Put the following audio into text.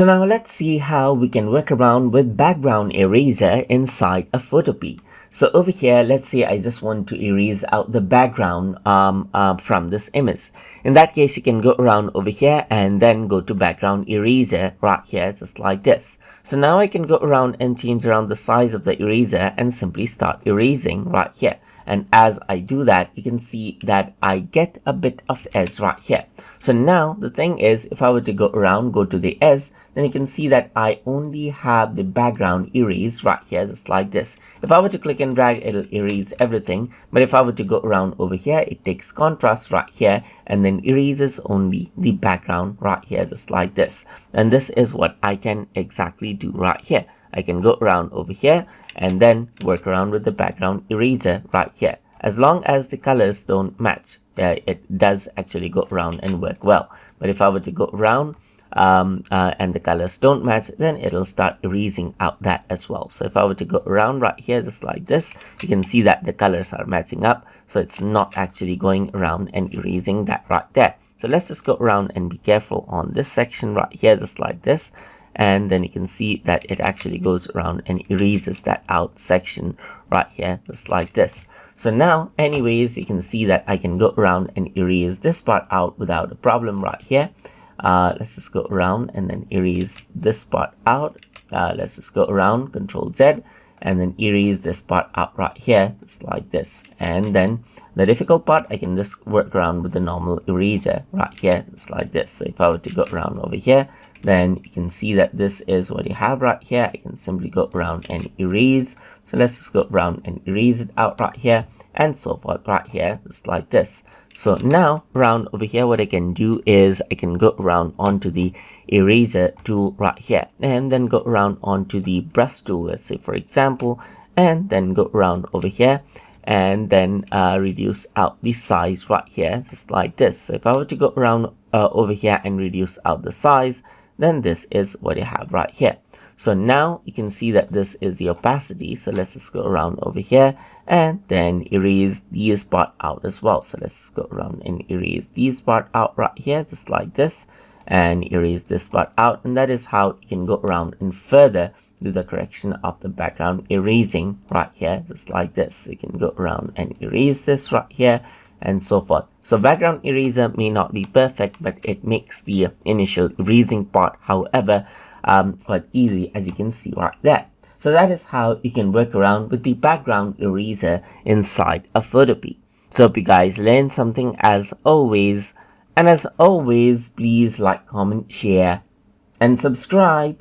So now let's see how we can work around with background eraser inside a Photopea. So over here, let's say I just want to erase out the background from this image. In that case, you can go around over here and then go to background eraser right here, just like this. So now I can go around and change around the size of the eraser and simply start erasing right here. And as I do that, you can see that I get a bit of edge right here. So now the thing is, if I were to go around, go to the edge, then you can see that I only have the background erased right here, just like this. If I were to click and drag, it'll erase everything. But if I were to go around over here, it takes contrast right here and then erases only the background right here, just like this. And this is what I can exactly do right here. I can go around over here and then work around with the background eraser right here. As long as the colors don't match, it does actually go around and work well. But if I were to go around and the colors don't match, then it'll start erasing out that as well. So if I were to go around right here, just like this, you can see that the colors are matching up. So it's not actually going around and erasing that right there. So let's just go around and be careful on this section right here, just like this. And then you can see that it actually goes around and erases that out section right here, just like this. So now, anyways, you can see that I can go around and erase this part out without a problem right here. Let's just go around and then erase this part out. Let's just go around, Control Z, and then erase this part out right here, just like this. And then the difficult part, I can just work around with the normal eraser right here, just like this. So if I were to go around over here, then you can see that this is what you have right here. I can simply go around and erase. So let's just go around and erase it out right here and so forth right here, just like this. So now around over here, what I can do is I can go around onto the eraser tool right here and then go around onto the brush tool, let's say for example, and then go around over here and then reduce out the size right here, just like this. So if I were to go around over here and reduce out the size, then this is what you have right here. So now you can see that this is the opacity. So let's just go around over here and then erase these part out as well. So let's go around and erase these part out right here, just like this, and erase this part out. And that is how you can go around and further do the correction of the background erasing right here, just like this. So you can go around and erase this right here and so forth. So background eraser may not be perfect, but it makes the initial erasing part, however, quite easy, as you can see right there. So that is how you can work around with the background eraser inside a Photopea. So hope you guys learned something as always. And as always, please like, comment, share, and subscribe.